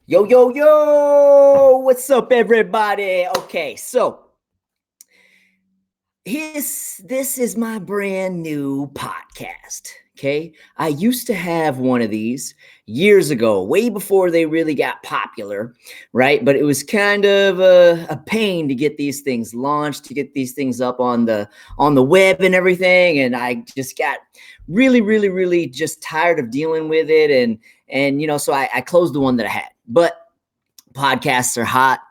Yo, yo, yo, what's up, everybody? Okay, so this is my brand new podcast. Okay, I used to have one of these years ago, way before they really got popular, right? But it was kind of a pain to get these things launched, to get these things up on the web and everything. And I just got really just tired of dealing with it, and so I closed the one that I had. But podcasts are hot.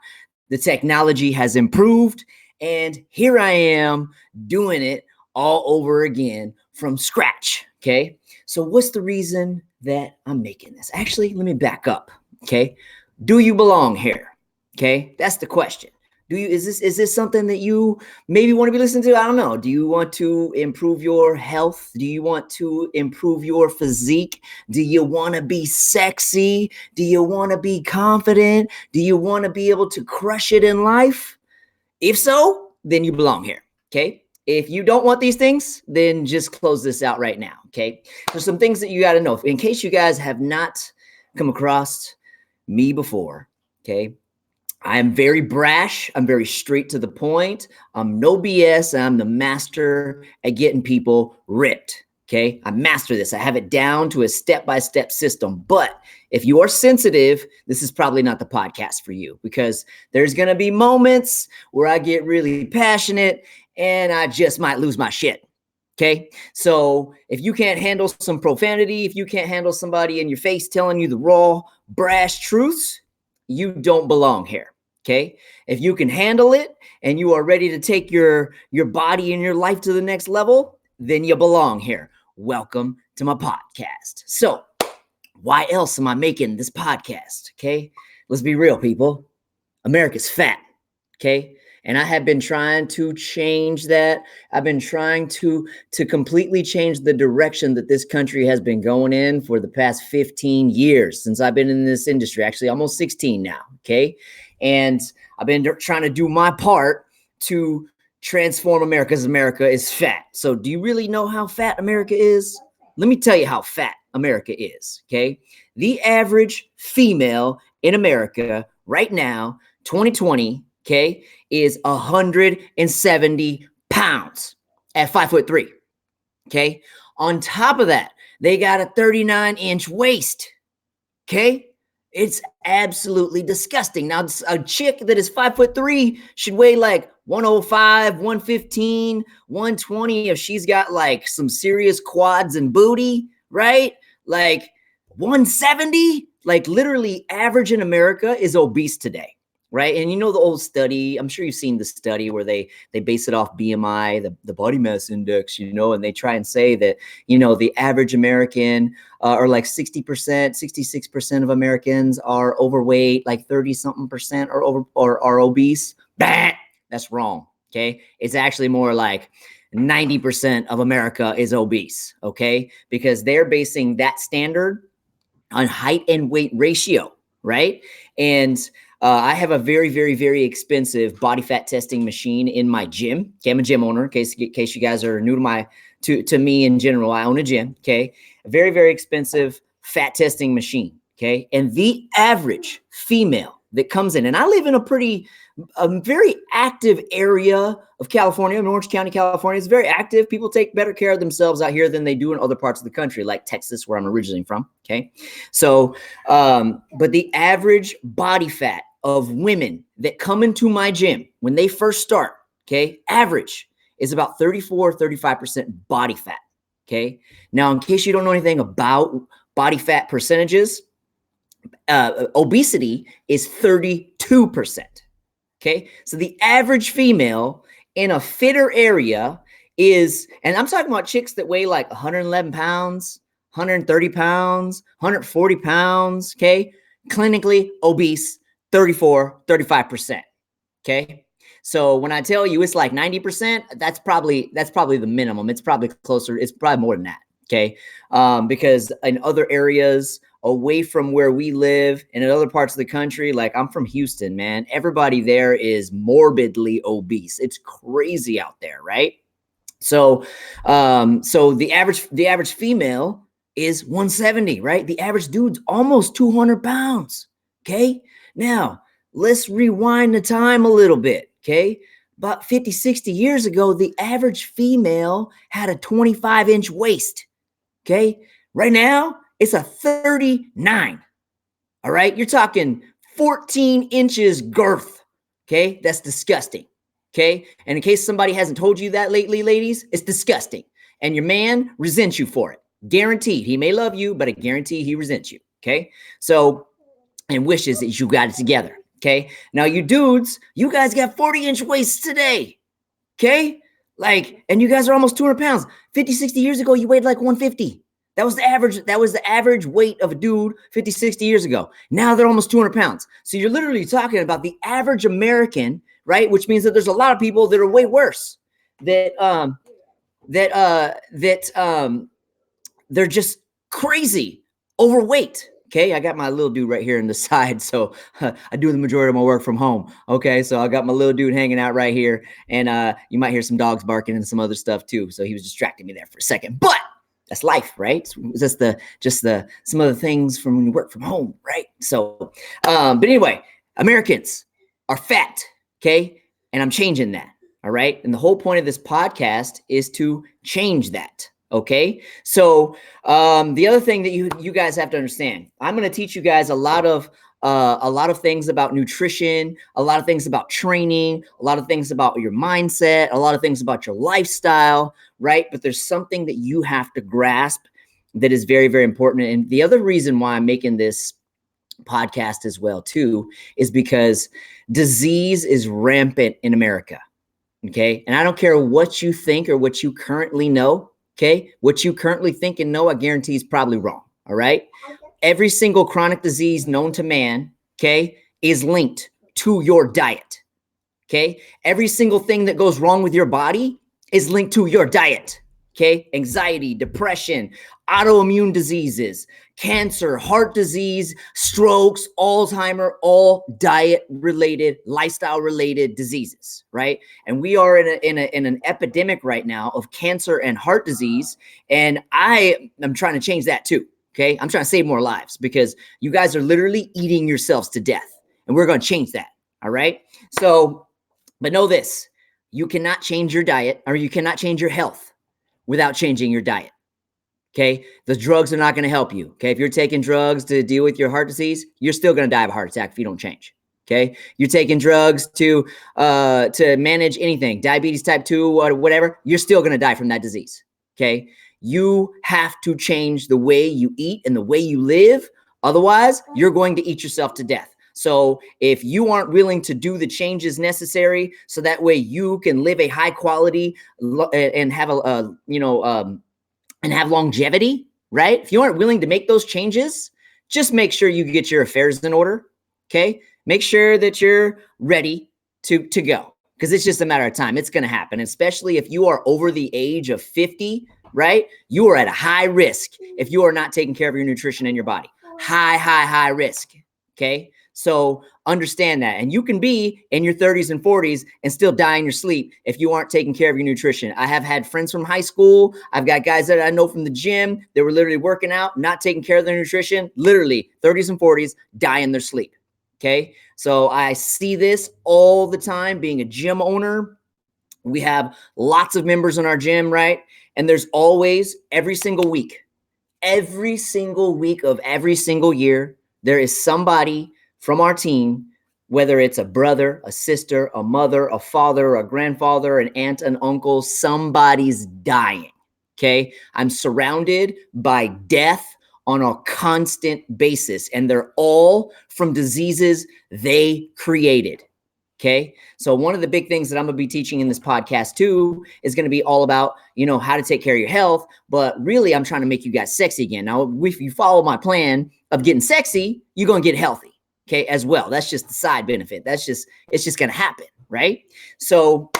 The technology has improved, and here I am doing it all over again from scratch. Okay. So, what's the reason that I'm making this? Actually, let me back up. Okay. Do you belong here? Okay. That's the question. Is this something that you maybe want to be listening to? I don't know. Do you want to improve your health? Do you want to improve your physique? Do you want to be sexy? Do you want to be confident? Do you want to be able to crush it in life? If so, then you belong here. Okay. If you don't want these things, then just close this out right now. Okay. There's some things that you got to know in case you guys have not come across me before. Okay. I am very brash. I'm very straight to the point. I'm no BS. I'm the master at getting people ripped. Okay. I master this. I have it down to a step-by-step system. But if you are sensitive, this is probably not the podcast for you, because there's going to be moments where I get really passionate and I just might lose my shit. Okay. So if you can't handle some profanity, if you can't handle somebody in your face telling you the raw, brash truths, you don't belong here. Okay. If you can handle it and you are ready to take your body and your life to the next level, then you belong here. Welcome to my podcast. So, why else am I making this podcast? Okay. Let's be real, people. America's fat. Okay. And I have been trying to change that. I've been trying to completely change the direction that this country has been going in for the past 15 years since I've been in this industry, actually almost 16 now. Okay. And I've been trying to do my part to transform America, because America is fat. So do you really know how fat America is? Let me tell you how fat America is. Okay. The average female in America right now, 2020, okay, is 170 pounds at 5'3". Okay. On top of that, they got a 39-inch waist. Okay. It's absolutely disgusting. Now, a chick that is 5'3" should weigh like 105, 115, 120 if she's got like some serious quads and booty, right? Like 170, like literally average in America is obese today. Right. And you know the old study, I'm sure you've seen the study where they base it off BMI, the body mass index, and they try and say that, the average American or like 60%, 66% of Americans are overweight, like 30 something percent are obese. That's wrong. Okay. It's actually more like 90% of America is obese. Okay. Because they're basing that standard on height and weight ratio. Right. And I have a very expensive body fat testing machine in my gym. Okay, I'm a gym owner. In case you guys are new to me in general, I own a gym. Okay, a very expensive fat testing machine. Okay, and the average female that comes in, and I live in a very active area of California, in Orange County, California. It's very active. People take better care of themselves out here than they do in other parts of the country, like Texas, where I'm originally from. Okay. So, but the average body fat of women that come into my gym when they first start, okay, average is about 34-35% body fat. Okay. Now, in case you don't know anything about body fat percentages, obesity is 32%. Okay. So the average female in a fitter area is, and I'm talking about chicks that weigh like 111 pounds, 130 pounds, 140 pounds. Okay. Clinically obese, 34-35%. Okay. So when I tell you it's like 90%, that's probably the minimum. It's probably closer. It's probably more than that. Okay. Because in other areas away from where we live and in other parts of the country, like I'm from Houston, man, everybody there is morbidly obese. It's crazy out there. Right. So the average female is 170, right? The average dude's almost 200 pounds. Okay. Now let's rewind the time a little bit. Okay. About 50, 60 years ago, the average female had a 25-inch waist. Okay. Right now, it's a 39. All right. You're talking 14 inches girth. Okay. That's disgusting. Okay. And in case somebody hasn't told you that lately, ladies, it's disgusting. And your man resents you for it. Guaranteed. He may love you, but I guarantee he resents you. Okay. So, and wishes that you got it together. Okay. Now, you dudes, you guys got 40-inch waists today. Okay. Like, and you guys are almost 200 pounds. 50, 60 years ago, you weighed like 150. That was the average. That was the average weight of a dude 50, 60 years ago. Now they're almost 200 pounds. So you're literally talking about the average American, right? Which means that there's a lot of people that are way worse. They're just crazy overweight. Okay, I got my little dude right here on the side, so I do the majority of my work from home. Okay, so I got my little dude hanging out right here, and you might hear some dogs barking and some other stuff too. So he was distracting me there for a second, but that's life, right? That's some of the things from when you work from home, right? So, but anyway, Americans are fat, okay, and I'm changing that. All right, and the whole point of this podcast is to change that. Okay, so the other thing that you guys have to understand, I'm going to teach you guys a lot of things about nutrition, a lot of things about training, a lot of things about your mindset, a lot of things about your lifestyle, right? But there's something that you have to grasp that is very, very important. And the other reason why I'm making this podcast as well too is because disease is rampant in America. Okay, and I don't care what you think or what you currently know. Okay, what you currently think and know, I guarantee is probably wrong. All right. Every single chronic disease known to man, okay, is linked to your diet. Okay. Every single thing that goes wrong with your body is linked to your diet. Okay. Anxiety, depression, autoimmune diseases, cancer, heart disease, strokes, Alzheimer, all diet related, lifestyle related diseases, right? And we are in an epidemic right now of cancer and heart disease. And I am trying to change that too. Okay. I'm trying to save more lives because you guys are literally eating yourselves to death, and we're going to change that. All right. So, but know this, you cannot change your diet, or you cannot change your health without changing your diet. Okay. The drugs are not going to help you. Okay. If you're taking drugs to deal with your heart disease, you're still going to die of a heart attack if you don't change. Okay. You're taking drugs to manage anything, diabetes type 2 or whatever, you're still going to die from that disease. Okay. You have to change the way you eat and the way you live. Otherwise, you're going to eat yourself to death. So if you aren't willing to do the changes necessary so that way you can live a high quality and have and have longevity, right? If you aren't willing to make those changes, just make sure you get your affairs in order. Okay. Make sure that you're ready to go, because it's just a matter of time. It's going to happen, especially if you are over the age of 50, right? You are at a high risk if you are not taking care of your nutrition and your body. High risk. Okay. So understand that. And you can be in your 30s and 40s and still die in your sleep if you aren't taking care of your nutrition. I have had friends from high school. I've got guys that I know from the gym. They were literally working out, not taking care of their nutrition, literally 30s and 40s, die in their sleep. Okay. So I see this all the time being a gym owner. We have lots of members in our gym, right? And there's always every single week of every single year, there is somebody from our team, whether it's a brother, a sister, a mother, a father, a grandfather, an aunt, an uncle, somebody's dying. Okay. I'm surrounded by death on a constant basis, and they're all from diseases they created. Okay. So one of the big things that I'm going to be teaching in this podcast too is going to be all about, how to take care of your health. But really, I'm trying to make you guys sexy again. Now, if you follow my plan of getting sexy, you're going to get healthy. Okay. As well. That's just the side benefit. It's just going to happen. Right. So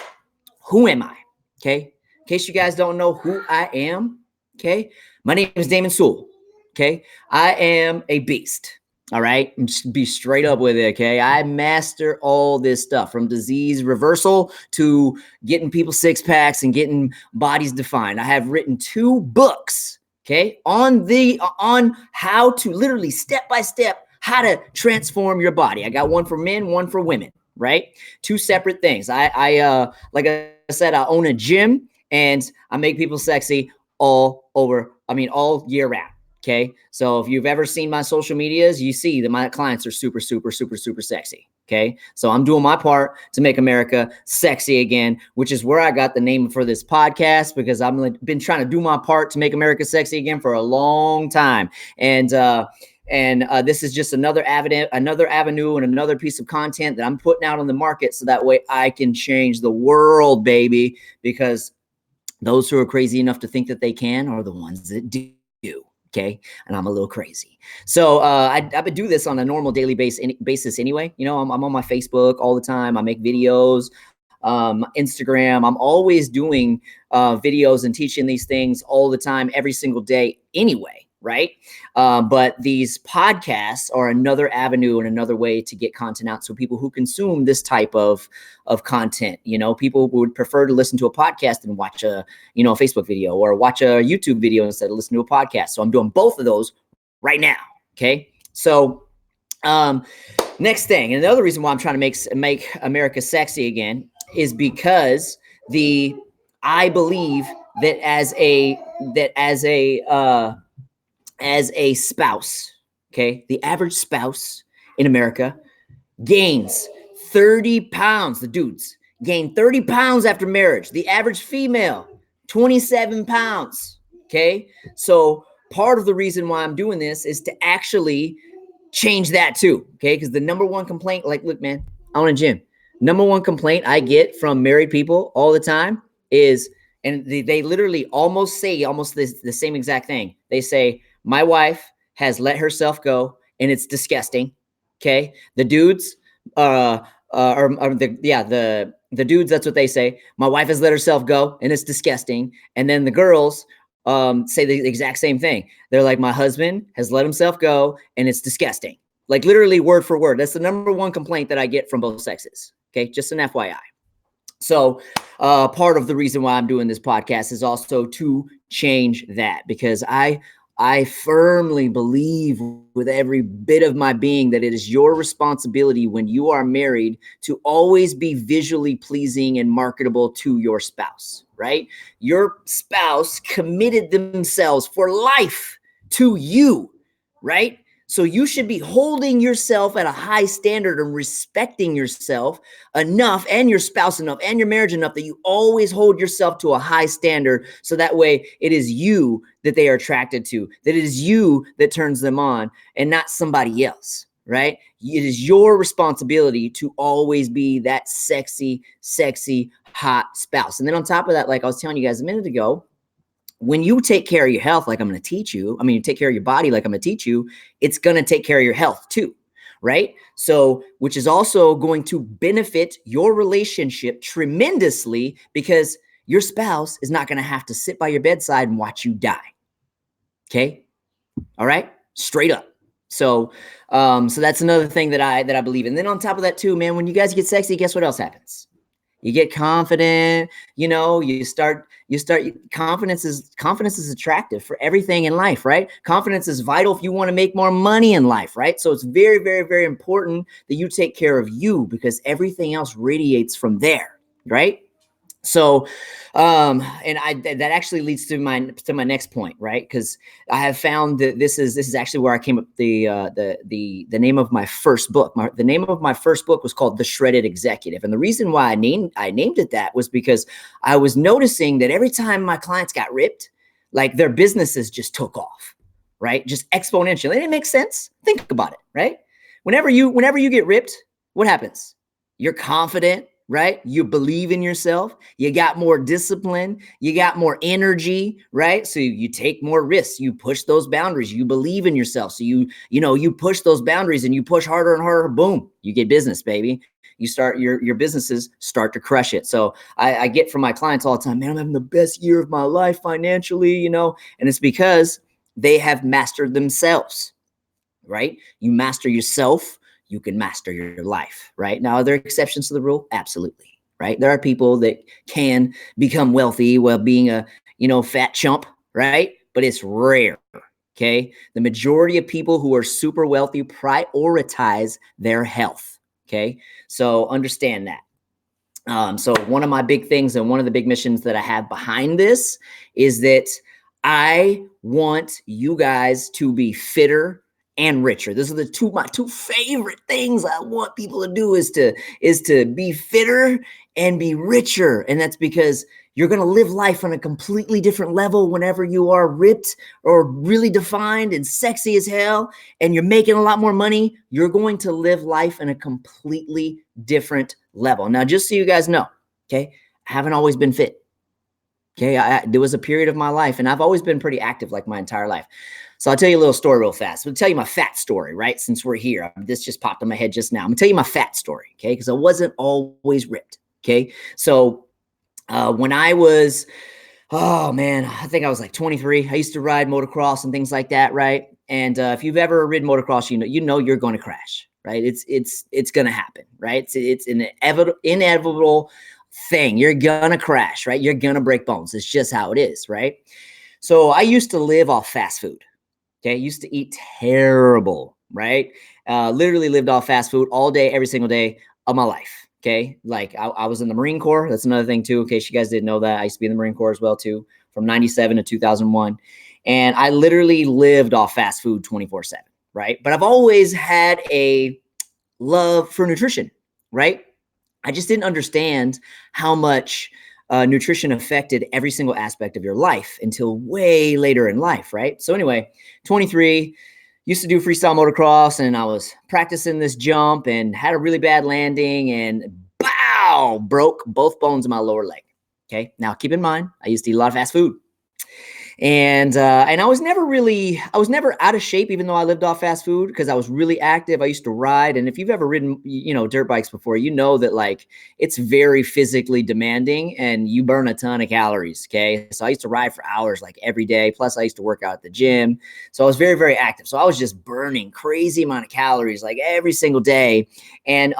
who am I? Okay. In case you guys don't know who I am. Okay. My name is Damon Sewell. Okay. I am a beast. All right. Just be straight up with it. Okay. I master all this stuff from disease reversal to getting people six packs and getting bodies defined. I have written 2 books. Okay. On how to literally step by step how to transform your body. I got one for men, one for women, right? Two separate things. Like I said, I own a gym and I make people sexy all year round. Okay. So if you've ever seen my social medias, you see that my clients are super, super, super, super sexy. Okay. So I'm doing my part to make America sexy again, which is where I got the name for this podcast, because I've been trying to do my part to make America sexy again for a long time. And this is just another avenue and another piece of content that I'm putting out on the market so that way I can change the world, baby, because those who are crazy enough to think that they can are the ones that do. Okay. And I'm a little crazy. So I would do this on a normal daily basis anyway. You know, I'm on my Facebook all the time. I make videos, Instagram. I'm always doing videos and teaching these things all the time, every single day anyway. Right. But these podcasts are another avenue and another way to get content out. So people who consume this type of content, you know, people would prefer to listen to a podcast and watch a Facebook video or watch a YouTube video instead of listen to a podcast. So I'm doing both of those right now. Okay. So next thing, and another reason why I'm trying to make America sexy again is because I believe that as a spouse, okay, the average spouse in America gains 30 pounds. The dudes gain 30 pounds after marriage. The average female, 27 pounds. Okay. So part of the reason why I'm doing this is to actually change that too. Okay. Because the number one complaint, like, look, man, I own a gym. Number one complaint I get from married people all the time is, and they literally almost say the same exact thing. They say, my wife has let herself go and it's disgusting. Okay. The dudes, the dudes, that's what they say. My wife has let herself go and it's disgusting. And then the girls say the exact same thing. They're like, my husband has let himself go and it's disgusting. Like literally word for word. That's the number one complaint that I get from both sexes. Okay. Just an FYI. So part of the reason why I'm doing this podcast is also to change that, because I firmly believe with every bit of my being that it is your responsibility when you are married to always be visually pleasing and marketable to your spouse, right? Your spouse committed themselves for life to you, right? So you should be holding yourself at a high standard and respecting yourself enough, and your spouse enough, and your marriage enough, that you always hold yourself to a high standard. So that way it is you that they are attracted to, that it is you that turns them on and not somebody else, right? It is your responsibility to always be that sexy, hot spouse. And then on top of that, like I was telling you guys a minute ago, when you take care of your health, like I'm going to teach you, you take care of your body, like I'm going to teach you, it's going to take care of your health too, right? So, which is also going to benefit your relationship tremendously, because your spouse is not going to have to sit by your bedside and watch you die. Okay. All right. Straight up. So that's another thing that I believe in. And then on top of that too, man, when you guys get sexy, guess what else happens? You get confident, you start confidence is attractive for everything in life, right? Confidence is vital if you want to make more money in life, right? So it's very, very, very important that you take care of you, because everything else radiates from there, right? So, that actually leads to my next point, right? Because I have found that this is actually where I came up the name of my first book. The name of my first book was called The Shredded Executive, and the reason why I named it that was because I was noticing that every time my clients got ripped, like their businesses just took off, right? Just exponentially. And it makes sense. Think about it, right? Whenever you get ripped, what happens? You're confident. Right? You believe in yourself. You got more discipline. You got more energy, right? So you take more risks. You push those boundaries. You believe in yourself. So you push those boundaries and you push harder and harder. Boom, you get business, baby. You start your businesses start to crush it. So I get from my clients all the time, man, I'm having the best year of my life financially, and it's because they have mastered themselves, right? You master yourself, you can master your life, right? Now, are there exceptions to the rule? Absolutely, right? There are people that can become wealthy while being a, fat chump, right? But it's rare, Okay. The majority of people who are super wealthy prioritize their health. Okay. So understand that. So one of my big things and one of the big missions that I have behind this is that I want you guys to be fitter and richer. Those are my two favorite things I want people to do is to be fitter and be richer. And that's because you're going to live life on a completely different level whenever you are ripped or really defined and sexy as hell and you're making a lot more money. You're going to live life in a completely different level. Now, just so you guys know, okay, I haven't always been fit. Okay, there was a period of my life, and I've always been pretty active like my entire life. So I'll tell you a little story real fast. I'll tell you my fat story, right? Since we're here, this just popped in my head just now. I'm gonna tell you my fat story, okay? Because I wasn't always ripped, okay? So when I was, oh man, I think I was like 23. I used to ride motocross and things like that, right? And if you've ever ridden motocross, you know you're going to crash, right? It's going to happen, right? It's an inevitable thing. You're gonna crash, right? You're gonna break bones. It's just how it is, right? So I used to live off fast food. Okay, I used to eat terrible, right? Literally lived off fast food all day, every single day of my life. Okay, like I was in the Marine Corps. That's another thing too. In case you guys didn't know that, I used to be in the Marine Corps as well too, from '97 to 2001, and I literally lived off fast food 24/7, right? But I've always had a love for nutrition, right? I just didn't understand how much nutrition affected every single aspect of your life until way later in life, right? So anyway, 23, used to do freestyle motocross, and I was practicing this jump and had a really bad landing and bow, broke both bones in my lower leg. Okay, now keep in mind, I used to eat a lot of fast food. And I was never out of shape, even though I lived off fast food, because I was really active. I used to ride. And if you've ever ridden, dirt bikes before, you know that like it's very physically demanding and you burn a ton of calories. Okay. So I used to ride for hours, like every day. Plus I used to work out at the gym. So I was very, very active. So I was just burning crazy amount of calories, like every single day. And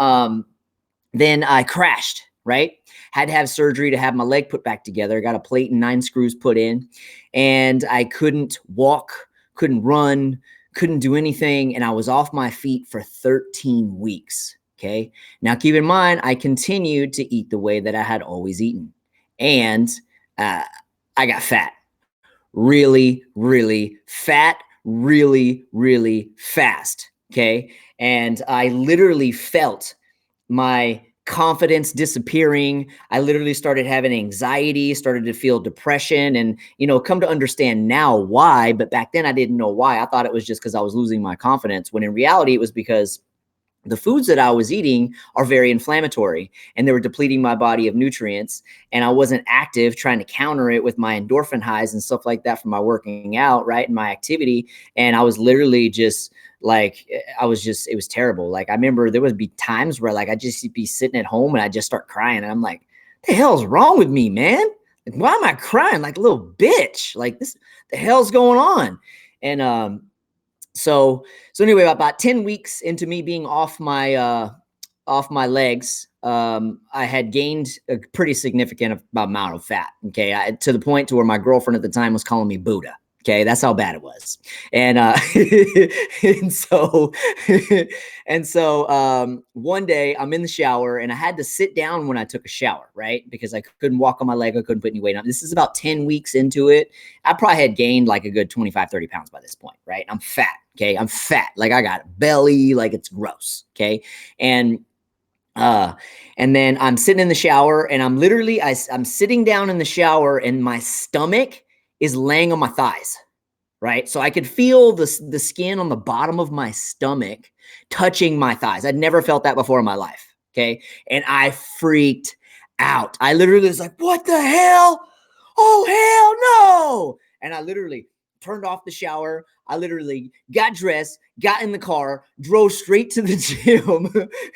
then I crashed, right? Had to have surgery to have my leg put back together. Got a plate and 9 screws put in, and I couldn't walk, couldn't run, couldn't do anything. And I was off my feet for 13 weeks. Okay. Now keep in mind, I continued to eat the way that I had always eaten. And I got fat, really, really fat, really, really fast. Okay. And I literally felt my confidence disappearing. I literally started having anxiety, started to feel depression, and, come to understand now why. But back then I didn't know why. I thought it was just because I was losing my confidence, when in reality it was because the foods that I was eating are very inflammatory and they were depleting my body of nutrients. And I wasn't active trying to counter it with my endorphin highs and stuff like that from my working out, right? And my activity. And I was literally just like, it was terrible. Like I remember there would be times where like I'd just be sitting at home and I'd just start crying. And I'm like, the hell's wrong with me, man? Like, why am I crying like a little bitch? Like the hell's going on? And, so anyway, about 10 weeks into me being off my legs, I had gained a pretty significant amount of fat. Okay. To the point to where my girlfriend at the time was calling me Buddha. Okay. That's how bad it was. And, and so one day I'm in the shower and I had to sit down when I took a shower, right? Because I couldn't walk on my leg. I couldn't put any weight on. This is about 10 weeks into it. I probably had gained like a good 25, 30 pounds by this point, right? I'm fat. Okay. I'm fat. Like I got a belly, like it's gross. Okay. And then I'm sitting in the shower and I'm literally, I'm sitting down in the shower and my stomach is laying on my thighs, right? So I could feel the skin on the bottom of my stomach touching my thighs. I'd never felt that before in my life. Okay. And I freaked out. I literally was like, what the hell? Oh, hell no. And I literally turned off the shower. I literally got dressed, got in the car, drove straight to the gym.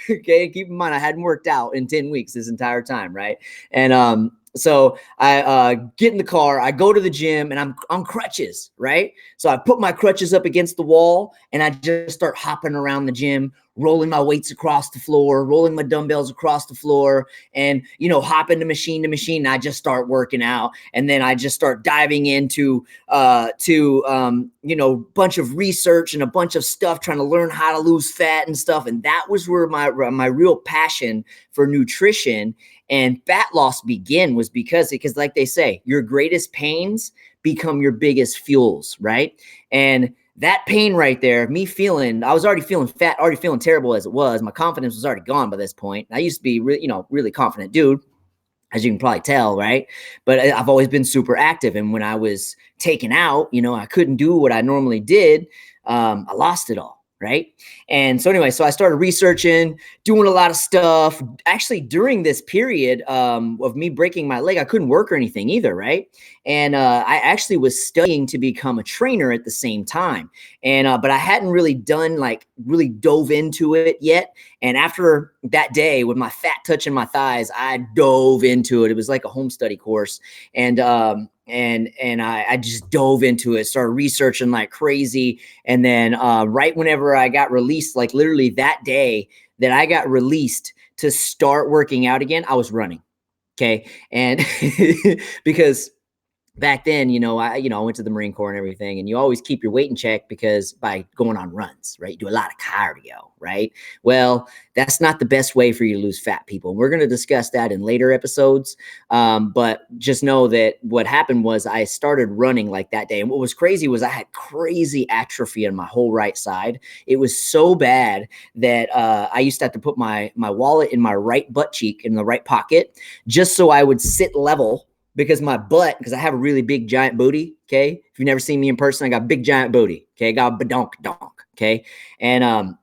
Okay. Keep in mind, I hadn't worked out in 10 weeks this entire time. Right. And So I get in the car, I go to the gym, and I'm on crutches, right? So I put my crutches up against the wall, and I just start hopping around the gym, rolling my weights across the floor, rolling my dumbbells across the floor, and hopping to machine, and I just start working out. And then I just start diving into bunch of research and a bunch of stuff, trying to learn how to lose fat and stuff. And that was where my real passion for nutrition and fat loss was because like they say, your greatest pains become your biggest fuels, right? And that pain right there, I was already feeling fat, already feeling terrible as it was. My confidence was already gone by this point. I used to be really confident dude, as you can probably tell, right? But I've always been super active. And when I was taken out, I couldn't do what I normally did. I lost it all, right? And so anyway, so I started researching, doing a lot of stuff. Actually, during this period of me breaking my leg, I couldn't work or anything either, right? And I actually was studying to become a trainer at the same time. And but I hadn't really dove into it yet. And after that day with my fat touching my thighs, I dove into it. It was like a home study course. And I just dove into it, started researching like crazy. And then right whenever I got released, like literally that day that I got released to start working out again, I was running. Okay. And because back then, I went to the Marine Corps and everything, and you always keep your weight in check because by going on runs, right? You do a lot of cardio, right? Well, that's not the best way for you to lose fat, people. We're going to discuss that in later episodes. But just know that what happened was I started running like that day. And what was crazy was I had crazy atrophy on my whole right side. It was so bad that I used to have to put my wallet in my right butt cheek in the right pocket just so I would sit level. Because I have a really big giant booty. Okay. If you've never seen me in person, I got a big giant booty. Okay. I got a badonk donk. Okay. And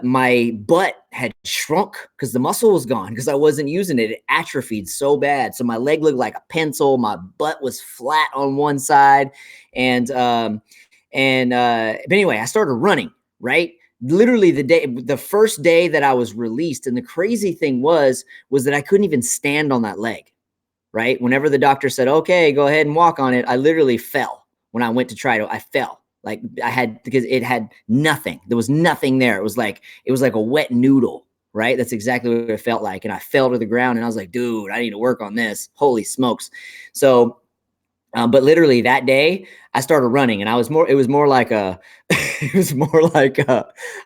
my butt had shrunk because the muscle was gone because I wasn't using it. It atrophied so bad. So my leg looked like a pencil. My butt was flat on one side. But anyway, I started running, right? Literally the first day that I was released. And the crazy thing was that I couldn't even stand on that leg. Right? Whenever the doctor said, okay, go ahead and walk on it, I literally fell. When I went to try to, I fell. Because it had nothing. There was nothing there. It was like a wet noodle, right? That's exactly what it felt like. And I fell to the ground and I was like, dude, I need to work on this. Holy smokes. So, but literally that day I started running, and it was more like a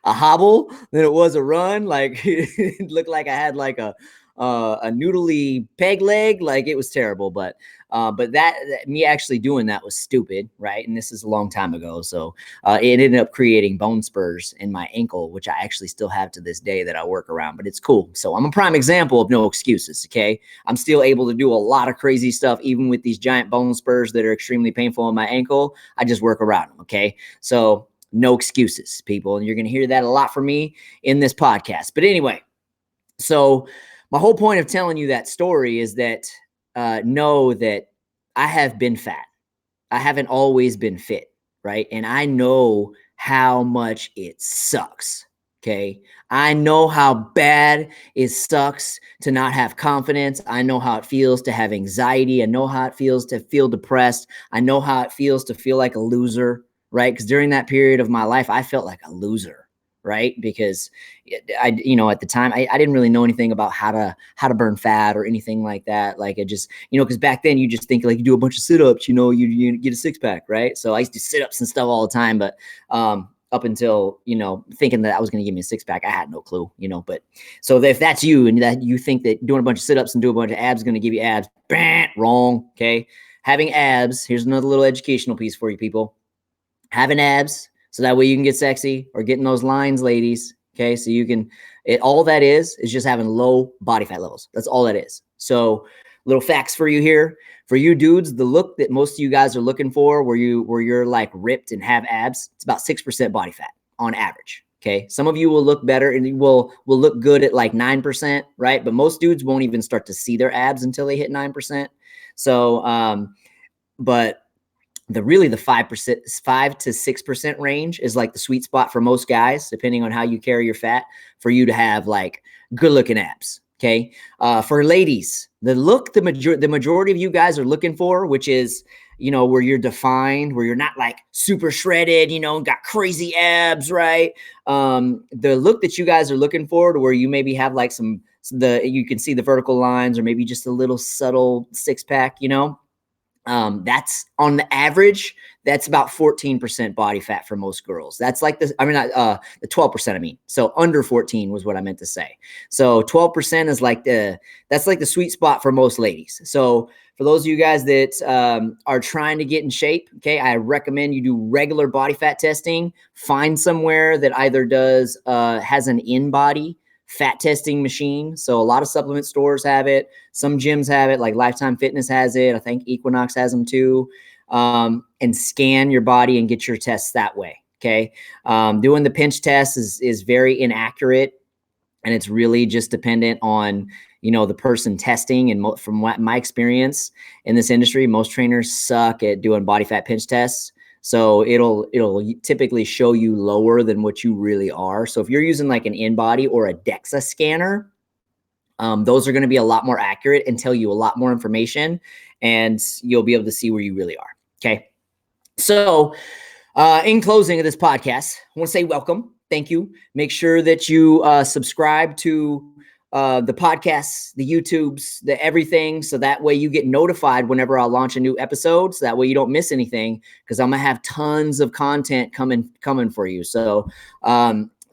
hobble than it was a run. Like it looked like I had like a noodly peg leg. Like it was terrible. But that me actually doing that was stupid, right? And this is a long time ago. So it ended up creating bone spurs in my ankle, which I actually still have to this day that I work around, but it's cool. So I'm a prime example of no excuses. Okay. I'm still able to do a lot of crazy stuff, even with these giant bone spurs that are extremely painful on my ankle. I just work around them. Okay. So no excuses, people. And you're going to hear that a lot from me in this podcast. But anyway, so my whole point of telling you that story is that know that I have been fat. I haven't always been fit, right? And I know how much it sucks. Okay. I know how bad it sucks to not have confidence. I know how it feels to have anxiety. I know how it feels to feel depressed. I know how it feels to feel like a loser, right? Because during that period of my life, I felt like a loser. Right. Because at the time I didn't really know anything about how to burn fat or anything like that. Like it just, because back then you just think like you do a bunch of sit-ups, you get a six pack. Right. So I used to do sit-ups and stuff all the time. But up until, thinking that I was going to give me a six pack, I had no clue, but so if that's you and that you think that doing a bunch of sit-ups and do a bunch of abs is going to give you abs, wrong. Okay. Having abs. Here's another little educational piece for you people. Having abs, so that way you can get sexy, or getting those lines, ladies. Okay. So all that is just having low body fat levels. That's all that is. So little facts for you here. For you dudes, the look that most of you guys are looking for, where you're like ripped and have abs, it's about 6% body fat on average. Okay. Some of you will look better and you will look good at like 9%, right? But most dudes won't even start to see their abs until they hit 9%. So, but the 5% to 6% range is like the sweet spot for most guys, depending on how you carry your fat, for you to have like good looking abs. Okay. For ladies, the look the majority of you guys are looking for, which is, where you're defined, where you're not like super shredded, got crazy abs, right? The look that you guys are looking for, to where you maybe have like you can see the vertical lines, or maybe just a little subtle six pack, that's on the average, that's about 14% body fat for most girls. That's like the 12%, I mean. So under 14 was what I meant to say. So 12% is that's like the sweet spot for most ladies. So for those of you guys that are trying to get in shape, okay, I recommend you do regular body fat testing. Find somewhere that either has an in-body fat testing machine. So a lot of supplement stores have it. Some gyms have it, like Lifetime Fitness has it. I think Equinox has them too. And scan your body and get your tests that way. Okay. Doing the pinch test is very inaccurate, and it's really just dependent on, the person testing. And from what my experience in this industry, most trainers suck at doing body fat pinch tests. So it'll typically show you lower than what you really are. So if you're using like an InBody or a DEXA scanner, those are going to be a lot more accurate and tell you a lot more information, and you'll be able to see where you really are. Okay. So in closing of this podcast, I want to say welcome. Thank you. Make sure that you subscribe to the podcasts, the YouTubes, the everything. So that way you get notified whenever I'll launch a new episode. So that way you don't miss anything, because I'm going to have tons of content coming for you. So,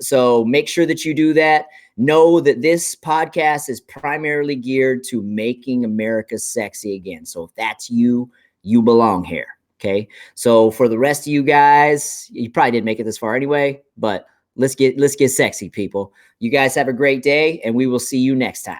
so make sure that you do that. Know that this podcast is primarily geared to making America sexy again. So if that's you, you belong here. Okay. So for the rest of you guys, you probably didn't make it this far anyway, but let's get sexy, people. You guys have a great day, and we will see you next time.